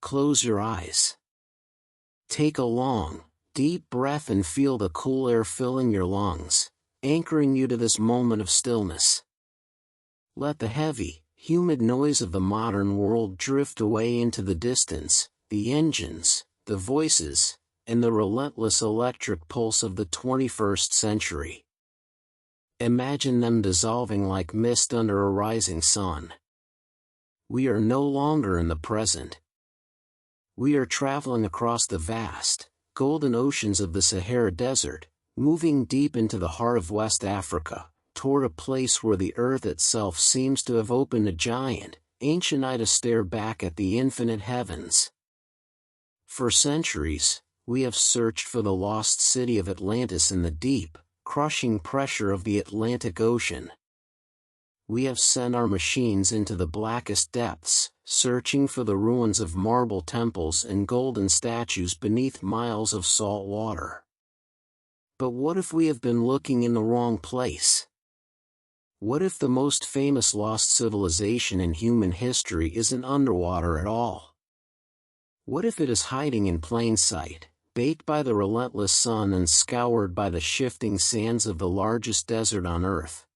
Close your eyes. Take a long, deep breath and feel the cool air filling your lungs, anchoring you to this moment of stillness. Let the heavy, humid noise of the modern world drift away into the distance, the engines, the voices, and the relentless electric pulse of the 21st century. Imagine them dissolving like mist under a rising sun. We are no longer in the present. We are traveling across the vast, golden oceans of the Sahara Desert, moving deep into the heart of West Africa, toward a place where the earth itself seems to have opened a giant, ancient eye to stare back at the infinite heavens. For centuries, we have searched for the lost city of Atlantis in the deep, crushing pressure of the Atlantic Ocean. We have sent our machines into the blackest depths, searching for the ruins of marble temples and golden statues beneath miles of salt water. But what if we have been looking in the wrong place? What if the most famous lost civilization in human history isn't underwater at all? What if it is hiding in plain sight, baked by the relentless sun and scoured by the shifting sands of the largest desert on Earth?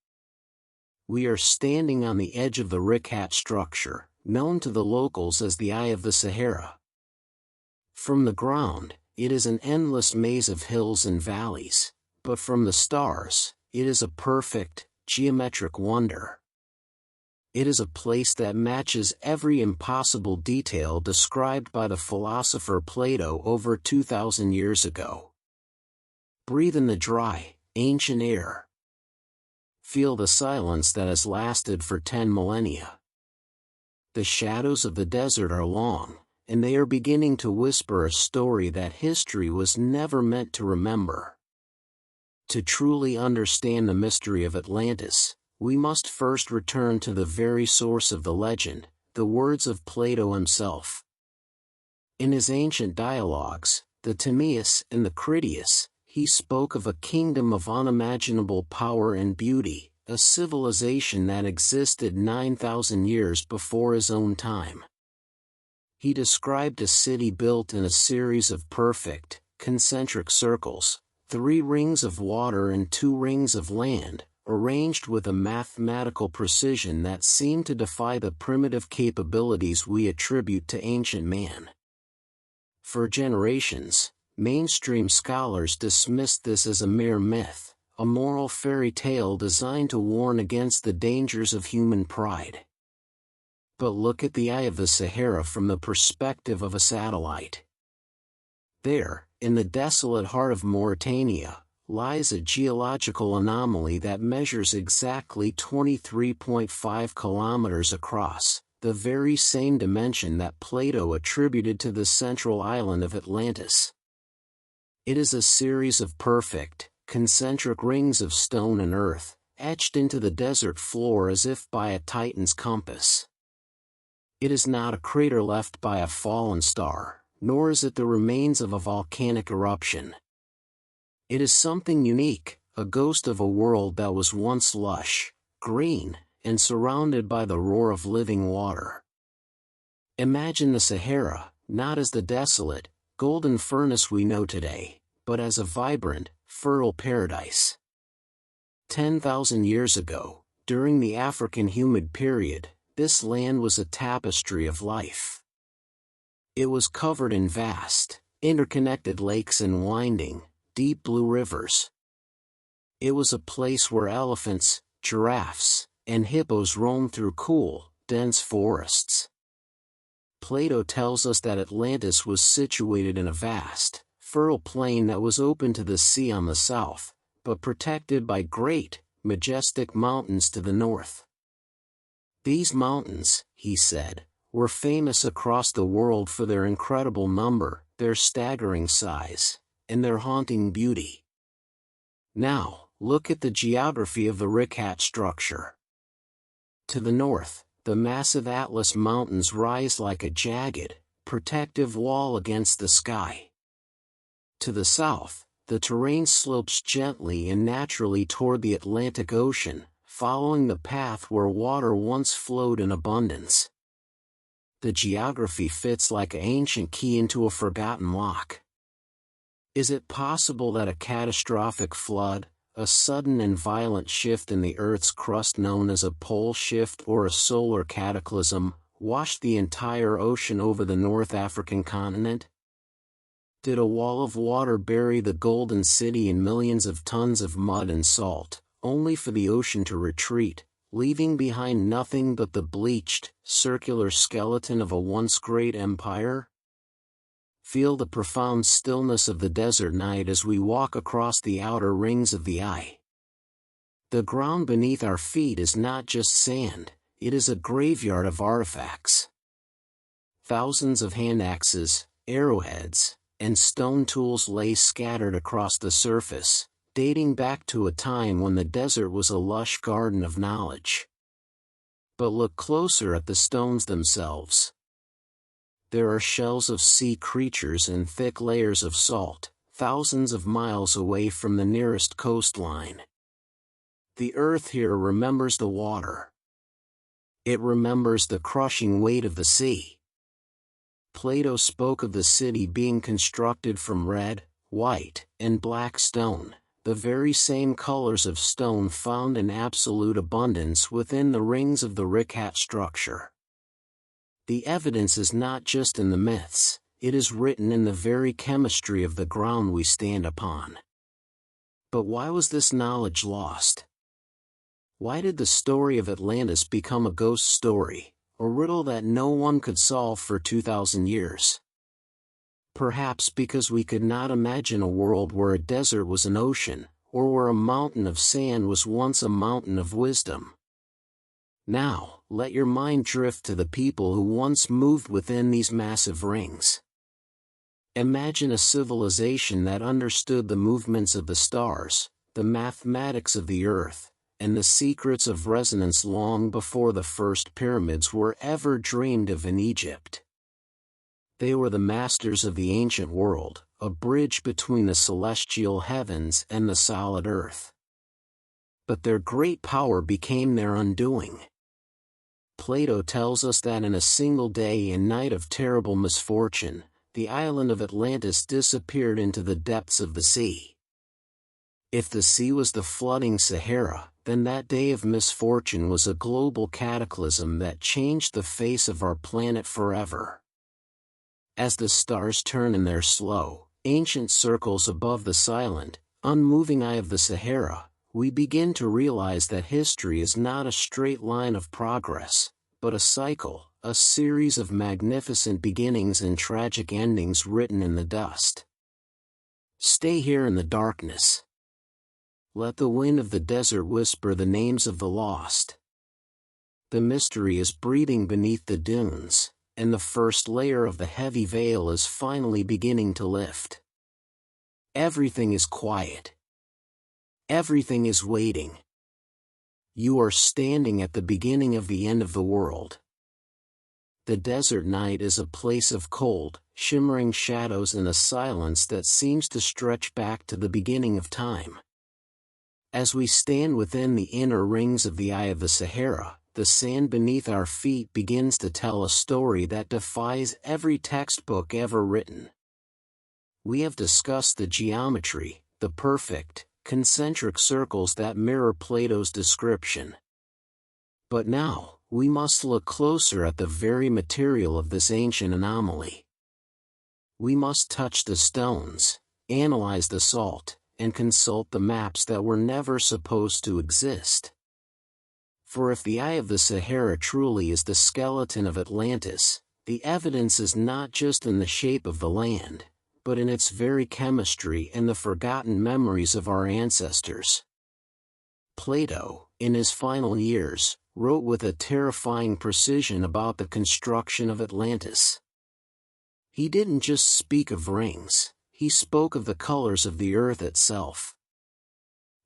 We are standing on the edge of the Richat Structure, known to the locals as the Eye of the Sahara. From the ground, it is an endless maze of hills and valleys, but from the stars, it is a perfect, geometric wonder. It is a place that matches every impossible detail described by the philosopher Plato over 2,000 years ago. Breathe in the dry, ancient air. Feel the silence that has lasted for 10 millennia. The shadows of the desert are long, and they are beginning to whisper a story that history was never meant to remember. To truly understand the mystery of Atlantis, we must first return to the very source of the legend, the words of Plato himself. In his ancient dialogues, the Timaeus and the Critias, he spoke of a kingdom of unimaginable power and beauty, a civilization that existed 9,000 years before his own time. He described a city built in a series of perfect, concentric circles, 3 rings of water and 2 rings of land, arranged with a mathematical precision that seemed to defy the primitive capabilities we attribute to ancient man. For generations, mainstream scholars dismissed this as a mere myth, a moral fairy tale designed to warn against the dangers of human pride. But look at the Eye of the Sahara from the perspective of a satellite. There, in the desolate heart of Mauritania, lies a geological anomaly that measures exactly 23.5 kilometers across, the very same dimension that Plato attributed to the central island of Atlantis. It is a series of perfect, concentric rings of stone and earth, etched into the desert floor as if by a titan's compass. It is not a crater left by a fallen star, nor is it the remains of a volcanic eruption. It is something unique, a ghost of a world that was once lush, green, and surrounded by the roar of living water. Imagine the Sahara, not as the desolate, golden furnace we know today, but as a vibrant, fertile paradise. 10,000 years ago, during the African humid period, this land was a tapestry of life. It was covered in vast, interconnected lakes and winding, deep blue rivers. It was a place where elephants, giraffes, and hippos roamed through cool, dense forests. Plato tells us that Atlantis was situated in a vast, fertile plain that was open to the sea on the south, but protected by great, majestic mountains to the north. These mountains, he said, were famous across the world for their incredible number, their staggering size, and their haunting beauty. Now, look at the geography of the Richat Structure. To the north, the massive Atlas Mountains rise like a jagged, protective wall against the sky. To the south, the terrain slopes gently and naturally toward the Atlantic Ocean, following the path where water once flowed in abundance. The geography fits like an ancient key into a forgotten lock. Is it possible that a catastrophic flood, a sudden and violent shift in the Earth's crust known as a pole shift or a solar cataclysm, washed the entire ocean over the North African continent? Did a wall of water bury the Golden City in millions of tons of mud and salt, only for the ocean to retreat, leaving behind nothing but the bleached, circular skeleton of a once great empire? Feel the profound stillness of the desert night as we walk across the outer rings of the eye. The ground beneath our feet is not just sand, it is a graveyard of artifacts. Thousands of hand axes, arrowheads, and stone tools lay scattered across the surface, dating back to a time when the desert was a lush garden of knowledge. But look closer at the stones themselves. There are shells of sea creatures and thick layers of salt, thousands of miles away from the nearest coastline. The earth here remembers the water. It remembers the crushing weight of the sea. Plato spoke of the city being constructed from red, white, and black stone, the very same colors of stone found in absolute abundance within the rings of the Richat structure. The evidence is not just in the myths, it is written in the very chemistry of the ground we stand upon. But why was this knowledge lost? Why did the story of Atlantis become a ghost story, a riddle that no one could solve for 2,000 years? Perhaps because we could not imagine a world where a desert was an ocean, or where a mountain of sand was once a mountain of wisdom. Now, let your mind drift to the people who once moved within these massive rings. Imagine a civilization that understood the movements of the stars, the mathematics of the earth, and the secrets of resonance long before the first pyramids were ever dreamed of in Egypt. They were the masters of the ancient world, a bridge between the celestial heavens and the solid earth. But their great power became their undoing. Plato tells us that in a single day and night of terrible misfortune, the island of Atlantis disappeared into the depths of the sea. If the sea was the flooding Sahara, then that day of misfortune was a global cataclysm that changed the face of our planet forever. As the stars turn in their slow, ancient circles above the silent, unmoving eye of the Sahara, we begin to realize that history is not a straight line of progress, but a cycle, a series of magnificent beginnings and tragic endings written in the dust. Stay here in the darkness. Let the wind of the desert whisper the names of the lost. The mystery is breathing beneath the dunes, and the first layer of the heavy veil is finally beginning to lift. Everything is quiet. Everything is waiting. You are standing at the beginning of the end of the world. The desert night is a place of cold, shimmering shadows and a silence that seems to stretch back to the beginning of time. As we stand within the inner rings of the eye of the Sahara, the sand beneath our feet begins to tell a story that defies every textbook ever written. We have discussed the geometry, the perfect, concentric circles that mirror Plato's description. But now, we must look closer at the very material of this ancient anomaly. We must touch the stones, analyze the salt, and consult the maps that were never supposed to exist. For if the eye of the Sahara truly is the skeleton of Atlantis, the evidence is not just in the shape of the land, but in its very chemistry and the forgotten memories of our ancestors. Plato, in his final years, wrote with a terrifying precision about the construction of Atlantis. He didn't just speak of rings, he spoke of the colors of the earth itself.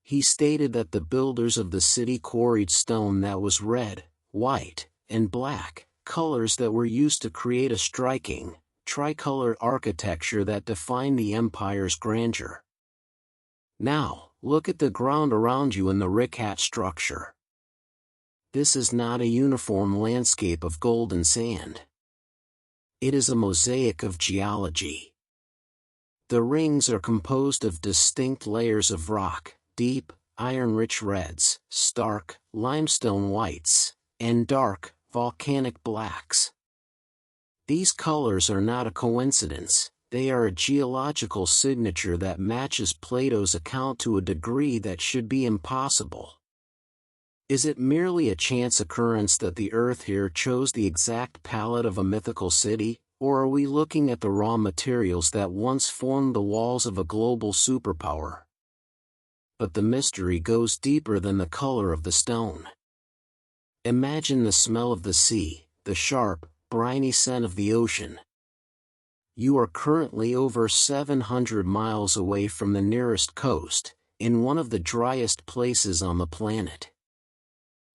He stated that the builders of the city quarried stone that was red, white, and black, colors that were used to create a striking, tricolor architecture that defined the empire's grandeur. Now, look at the ground around you in the Richat structure. This is not a uniform landscape of golden sand. It is a mosaic of geology. The rings are composed of distinct layers of rock, deep, iron-rich reds, stark, limestone whites, and dark, volcanic blacks. These colors are not a coincidence, they are a geological signature that matches Plato's account to a degree that should be impossible. Is it merely a chance occurrence that the Earth here chose the exact palette of a mythical city, or are we looking at the raw materials that once formed the walls of a global superpower? But the mystery goes deeper than the color of the stone. Imagine the smell of the sea, the sharp, briny scent of the ocean. You are currently over 700 miles away from the nearest coast, in one of the driest places on the planet.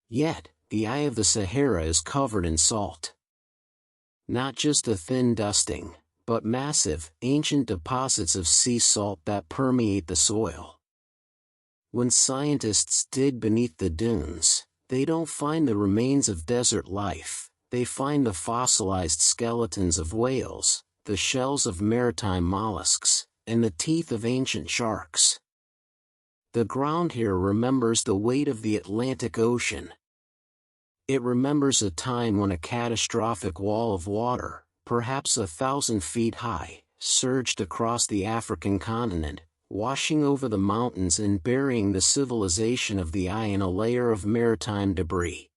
Yet, the eye of the Sahara is covered in salt. Not just a thin dusting, but massive, ancient deposits of sea salt that permeate the soil. When scientists dig beneath the dunes, they don't find the remains of desert life, they find the fossilized skeletons of whales, the shells of maritime mollusks, and the teeth of ancient sharks. The ground here remembers the weight of the Atlantic Ocean. It remembers a time when a catastrophic wall of water, perhaps 1,000 feet high, surged across the African continent, washing over the mountains and burying the civilization of the eye in a layer of maritime debris.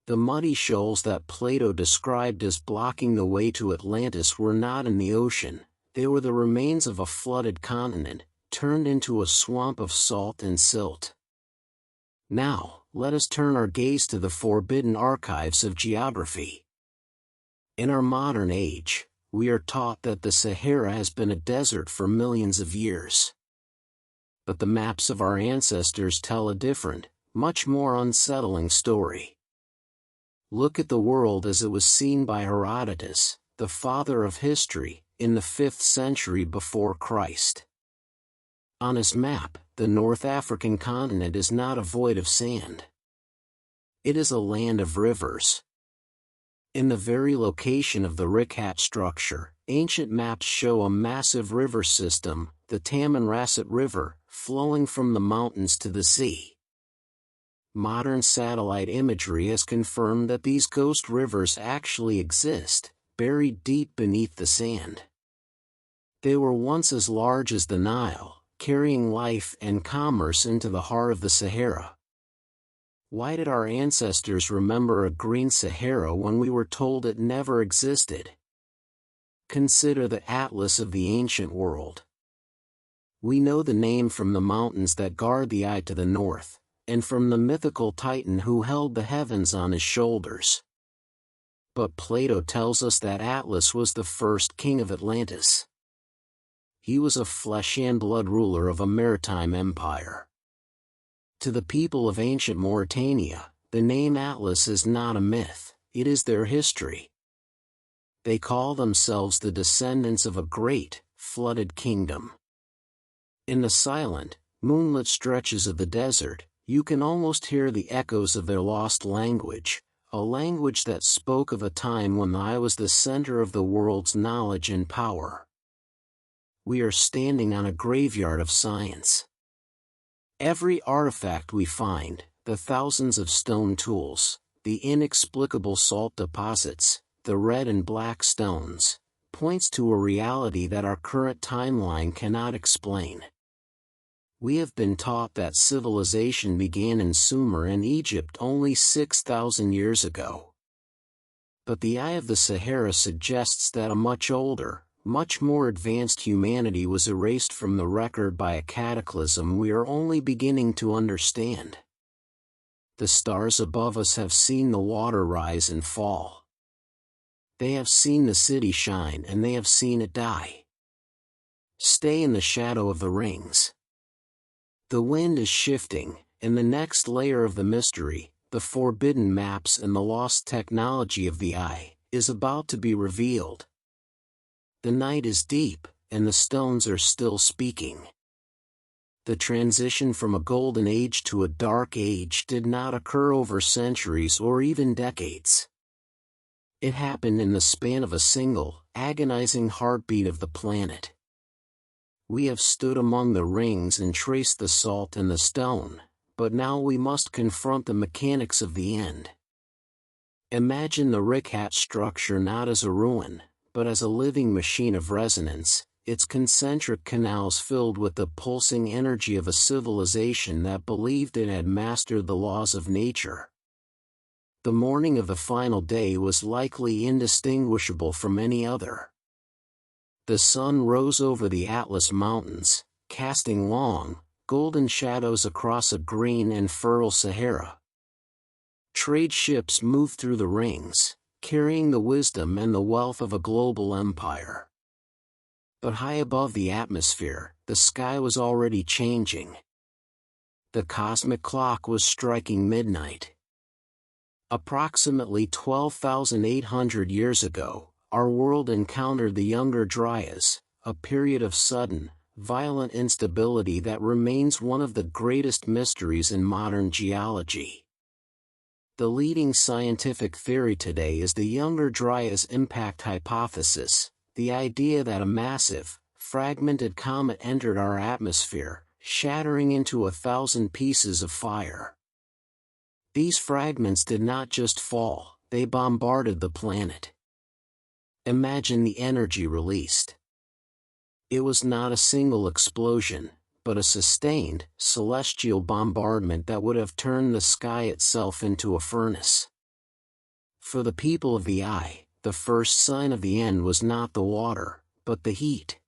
The muddy shoals that Plato described as blocking the way to Atlantis were not in the ocean, they were the remains of a flooded continent, turned into a swamp of salt and silt. Now, let us turn our gaze to the forbidden archives of geography. In our modern age, we are taught that the Sahara has been a desert for millions of years. But the maps of our ancestors tell a different, much more unsettling story. Look at the world as it was seen by Herodotus, the father of history, in the 5th century before Christ. On his map, the North African continent is not a void of sand. It is a land of rivers. In the very location of the Richat structure, ancient maps show a massive river system, the Tamanrasset River, flowing from the mountains to the sea. Modern satellite imagery has confirmed that these ghost rivers actually exist, buried deep beneath the sand. They were once as large as the Nile, carrying life and commerce into the heart of the Sahara. Why did our ancestors remember a green Sahara when we were told it never existed? Consider the atlas of the ancient world. We know the name from the mountains that guard the eye to the north, and from the mythical Titan who held the heavens on his shoulders. But Plato tells us that Atlas was the first king of Atlantis. He was a flesh and blood ruler of a maritime empire. To the people of ancient Mauritania, the name Atlas is not a myth, it is their history. They call themselves the descendants of a great, flooded kingdom. In the silent, moonlit stretches of the desert, you can almost hear the echoes of their lost language, a language that spoke of a time when I was the center of the world's knowledge and power. We are standing on a graveyard of science. Every artifact we find, the thousands of stone tools, the inexplicable salt deposits, the red and black stones, points to a reality that our current timeline cannot explain. We have been taught that civilization began in Sumer and Egypt only 6,000 years ago. But the eye of the Sahara suggests that a much older, much more advanced humanity was erased from the record by a cataclysm we are only beginning to understand. The stars above us have seen the water rise and fall. They have seen the city shine and they have seen it die. Stay in the shadow of the rings. The wind is shifting, and the next layer of the mystery, the forbidden maps and the lost technology of the eye, is about to be revealed. The night is deep, and the stones are still speaking. The transition from a golden age to a dark age did not occur over centuries or even decades. It happened in the span of a single, agonizing heartbeat of the planet. We have stood among the rings and traced the salt and the stone, but now we must confront the mechanics of the end. Imagine the Richat structure not as a ruin, but as a living machine of resonance, its concentric canals filled with the pulsing energy of a civilization that believed it had mastered the laws of nature. The morning of the final day was likely indistinguishable from any other. The sun rose over the Atlas Mountains, casting long, golden shadows across a green and fertile Sahara. Trade ships moved through the rings, carrying the wisdom and the wealth of a global empire. But high above the atmosphere, the sky was already changing. The cosmic clock was striking midnight. Approximately 12,800 years ago, our world encountered the Younger Dryas, a period of sudden, violent instability that remains one of the greatest mysteries in modern geology. The leading scientific theory today is the Younger Dryas impact hypothesis, the idea that a massive, fragmented comet entered our atmosphere, shattering into 1,000 pieces of fire. These fragments did not just fall, they bombarded the planet. Imagine the energy released. It was not a single explosion, but a sustained, celestial bombardment that would have turned the sky itself into a furnace. For the people of the eye, the first sign of the end was not the water, but the heat.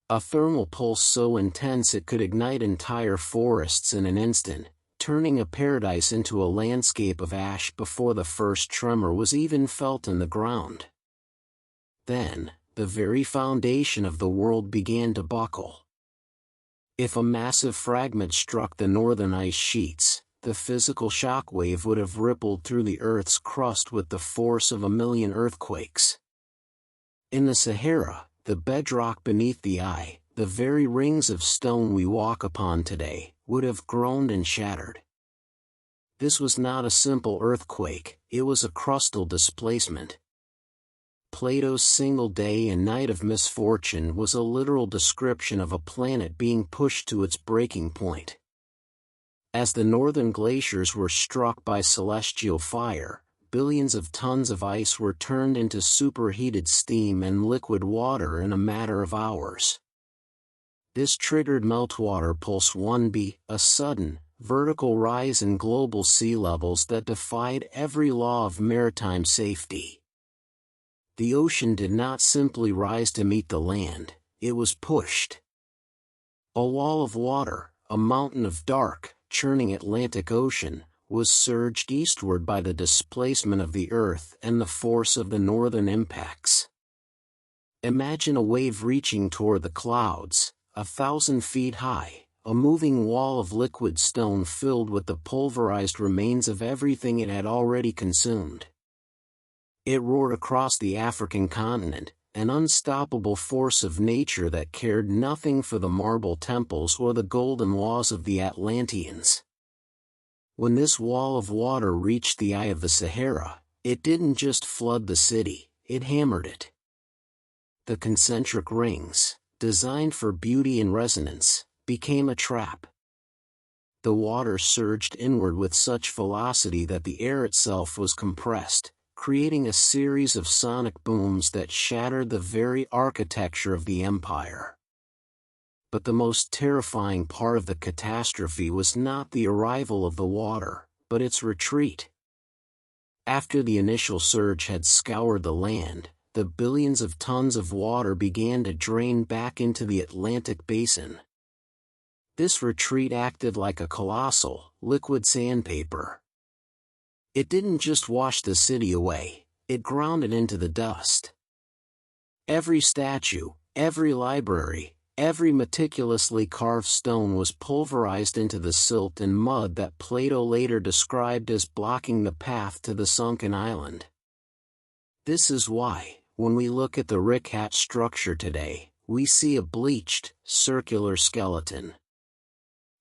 A thermal pulse so intense it could ignite entire forests in an instant, turning a paradise into a landscape of ash before the first tremor was even felt in the ground. Then, the very foundation of the world began to buckle. If a massive fragment struck the northern ice sheets, the physical shock wave would have rippled through the Earth's crust with the force of 1,000,000 earthquakes. In the Sahara, the bedrock beneath the eye, the very rings of stone we walk upon today, would have groaned and shattered. This was not a simple earthquake, it was a crustal displacement. Plato's single day and night of misfortune was a literal description of a planet being pushed to its breaking point. As the northern glaciers were struck by celestial fire, billions of tons of ice were turned into superheated steam and liquid water in a matter of hours. This triggered meltwater pulse 1b, a sudden, vertical rise in global sea levels that defied every law of maritime safety. The ocean did not simply rise to meet the land, it was pushed. A wall of water, a mountain of dark, churning Atlantic Ocean, was surged eastward by the displacement of the Earth and the force of the northern impacts. Imagine a wave reaching toward the clouds, 1,000 feet high, a moving wall of liquid stone filled with the pulverized remains of everything it had already consumed. It roared across the African continent, an unstoppable force of nature that cared nothing for the marble temples or the golden laws of the Atlanteans. When this wall of water reached the eye of the Sahara, it didn't just flood the city, it hammered it. The concentric rings, designed for beauty and resonance, became a trap. The water surged inward with such velocity that the air itself was compressed, creating a series of sonic booms that shattered the very architecture of the empire. But the most terrifying part of the catastrophe was not the arrival of the water, but its retreat. After the initial surge had scoured the land, the billions of tons of water began to drain back into the Atlantic basin. This retreat acted like a colossal, liquid sandpaper. It didn't just wash the city away, it ground it into the dust. Every statue, every library, every meticulously carved stone was pulverized into the silt and mud that Plato later described as blocking the path to the sunken island. This is why, when we look at the Richat structure today, we see a bleached, circular skeleton.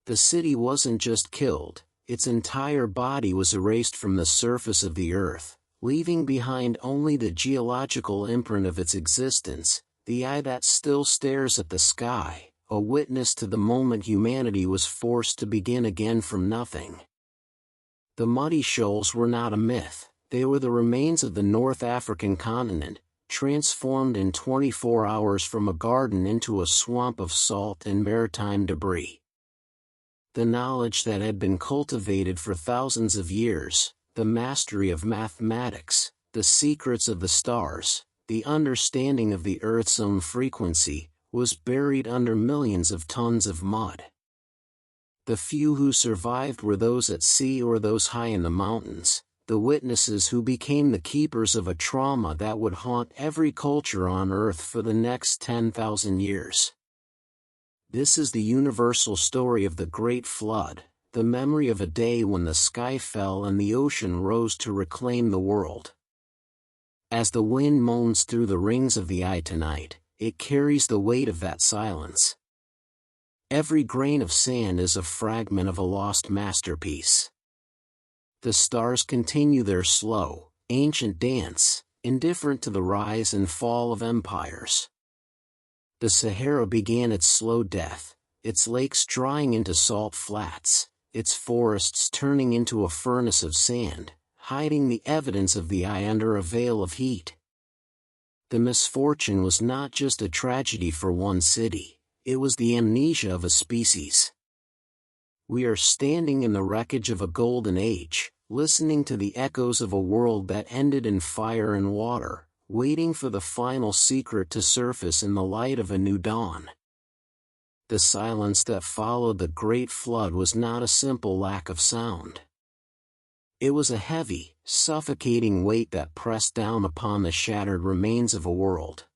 The city wasn't just killed, its entire body was erased from the surface of the earth, leaving behind only the geological imprint of its existence, the eye that still stares at the sky, a witness to the moment humanity was forced to begin again from nothing. The muddy shoals were not a myth, they were the remains of the North African continent, transformed in 24 hours from a garden into a swamp of salt and maritime debris. The knowledge that had been cultivated for thousands of years, the mastery of mathematics, the secrets of the stars, the understanding of the Earth's own frequency, was buried under millions of tons of mud. The few who survived were those at sea or those high in the mountains, the witnesses who became the keepers of a trauma that would haunt every culture on Earth for the next 10,000 years. This is the universal story of the Great Flood, the memory of a day when the sky fell and the ocean rose to reclaim the world. As the wind moans through the rings of the eye tonight, it carries the weight of that silence. Every grain of sand is a fragment of a lost masterpiece. The stars continue their slow, ancient dance, indifferent to the rise and fall of empires. The Sahara began its slow death, its lakes drying into salt flats, its forests turning into a furnace of sand, hiding the evidence of the eye under a veil of heat. The misfortune was not just a tragedy for one city, it was the amnesia of a species. We are standing in the wreckage of a golden age, listening to the echoes of a world that ended in fire and water, waiting for the final secret to surface in the light of a new dawn. The silence that followed the Great Flood was not a simple lack of sound. It was a heavy, suffocating weight that pressed down upon the shattered remains of a world.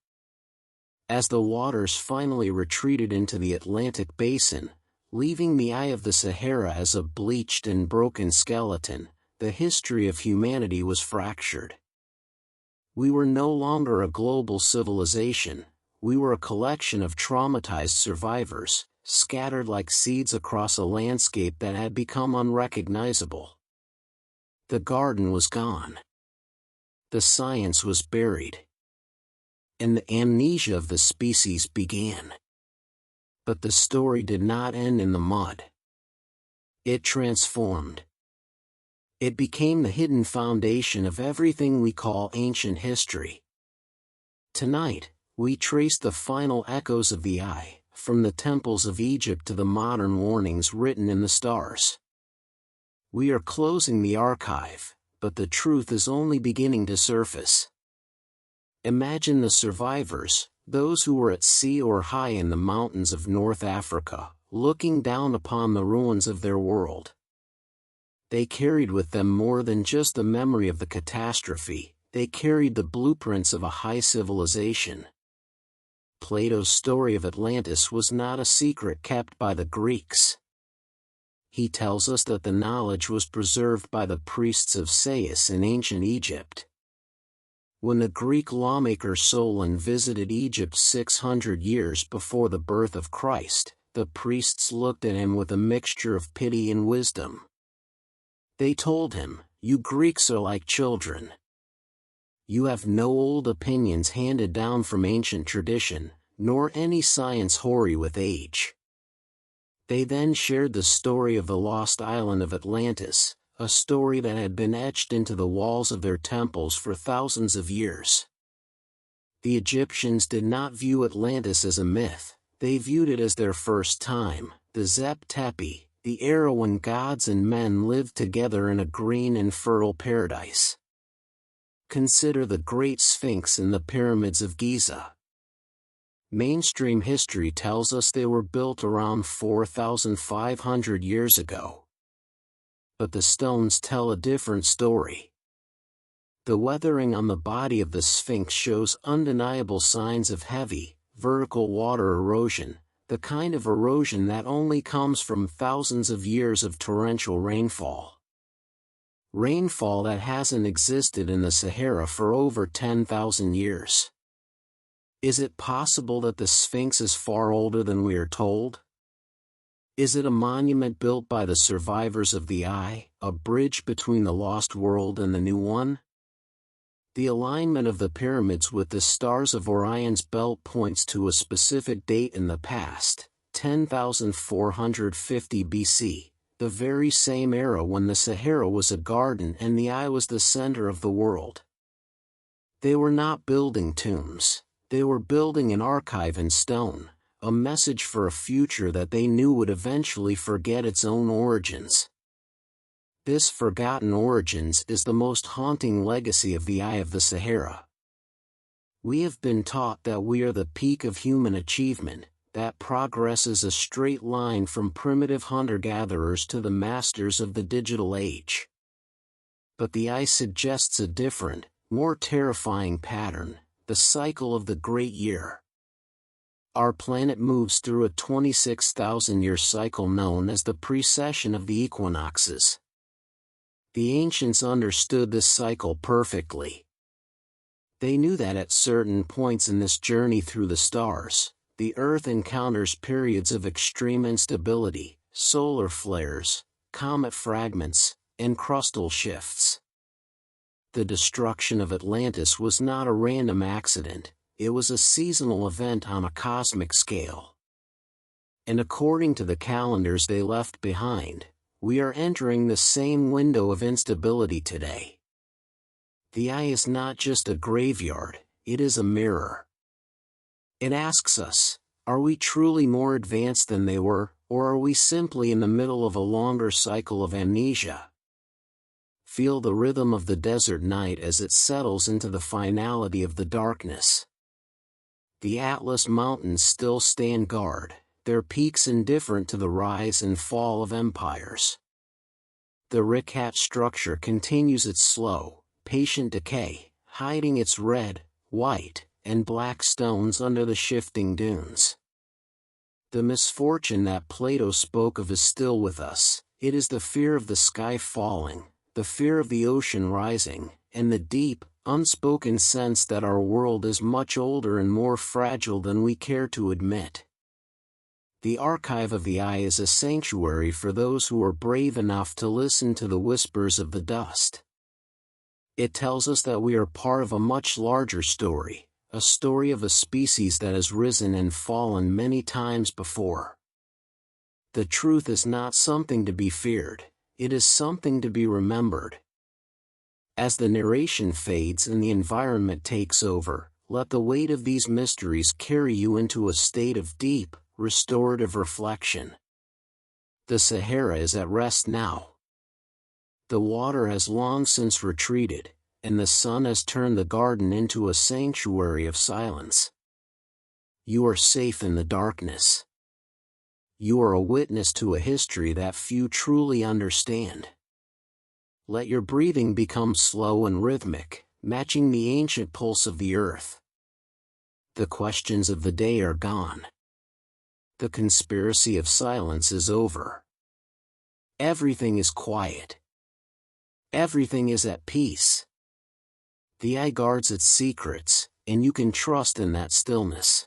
As the waters finally retreated into the Atlantic basin, leaving the eye of the Sahara as a bleached and broken skeleton, the history of humanity was fractured. We were no longer a global civilization, we were a collection of traumatized survivors, scattered like seeds across a landscape that had become unrecognizable. The garden was gone. The science was buried. And the amnesia of the species began. But the story did not end in the mud. It transformed. It became the hidden foundation of everything we call ancient history. Tonight, we trace the final echoes of the eye, from the temples of Egypt to the modern warnings written in the stars. We are closing the archive, but the truth is only beginning to surface. Imagine the survivors, those who were at sea or high in the mountains of North Africa, looking down upon the ruins of their world. They carried with them more than just the memory of the catastrophe, they carried the blueprints of a high civilization. Plato's story of Atlantis was not a secret kept by the Greeks. He tells us that the knowledge was preserved by the priests of Sais in ancient Egypt. When the Greek lawmaker Solon visited Egypt 600 years before the birth of Christ, the priests looked at him with a mixture of pity and wisdom. They told him, "You Greeks are like children. You have no old opinions handed down from ancient tradition, nor any science hoary with age." They then shared the story of the lost island of Atlantis, a story that had been etched into the walls of their temples for thousands of years. The Egyptians did not view Atlantis as a myth, they viewed it as their first time, the Zep Tepi, the era when gods and men lived together in a green and fertile paradise. Consider the Great Sphinx and the pyramids of Giza. Mainstream history tells us they were built around 4,500 years ago. But the stones tell a different story. The weathering on the body of the Sphinx shows undeniable signs of heavy, vertical water erosion, the kind of erosion that only comes from thousands of years of torrential rainfall. Rainfall that hasn't existed in the Sahara for over 10,000 years. Is it possible that the Sphinx is far older than we are told? Is it a monument built by the survivors of the eye, a bridge between the lost world and the new one? The alignment of the pyramids with the stars of Orion's belt points to a specific date in the past, 10,450 BC, the very same era when the Sahara was a garden and the eye was the center of the world. They were not building tombs, they were building an archive in stone, a message for a future that they knew would eventually forget its own origins. This forgotten origins is the most haunting legacy of the Eye of the Sahara. We have been taught that we are the peak of human achievement, that progress is a straight line from primitive hunter-gatherers to the masters of the digital age. But the Eye suggests a different, more terrifying pattern, the cycle of the great year. Our planet moves through a 26,000-year cycle known as the precession of the equinoxes. The ancients understood this cycle perfectly. They knew that at certain points in this journey through the stars, the Earth encounters periods of extreme instability, solar flares, comet fragments, and crustal shifts. The destruction of Atlantis was not a random accident, it was a seasonal event on a cosmic scale. And according to the calendars they left behind, we are entering the same window of instability today. The Eye is not just a graveyard, it is a mirror. It asks us, are we truly more advanced than they were, or are we simply in the middle of a longer cycle of amnesia? Feel the rhythm of the desert night as it settles into the finality of the darkness. The Atlas Mountains still stand guard, their peaks indifferent to the rise and fall of empires. The Richat structure continues its slow, patient decay, hiding its red, white, and black stones under the shifting dunes. The misfortune that Plato spoke of is still with us. It is the fear of the sky falling, the fear of the ocean rising, and the deep, unspoken sense that our world is much older and more fragile than we care to admit. The archive of the Eye is a sanctuary for those who are brave enough to listen to the whispers of the dust. It tells us that we are part of a much larger story, a story of a species that has risen and fallen many times before. The truth is not something to be feared, it is something to be remembered. As the narration fades and the environment takes over, let the weight of these mysteries carry you into a state of deep, restorative reflection. The Sahara is at rest now. The water has long since retreated, and the sun has turned the garden into a sanctuary of silence. You are safe in the darkness. You are a witness to a history that few truly understand. Let your breathing become slow and rhythmic, matching the ancient pulse of the earth. The questions of the day are gone. The conspiracy of silence is over. Everything is quiet. Everything is at peace. The Eye guards its secrets, and you can trust in that stillness.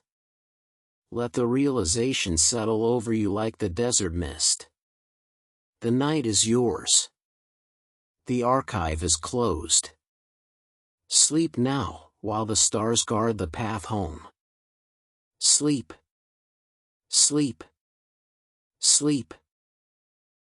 Let the realization settle over you like the desert mist. The night is yours. The archive is closed. Sleep now, while the stars guard the path home. Sleep. Sleep. Sleep.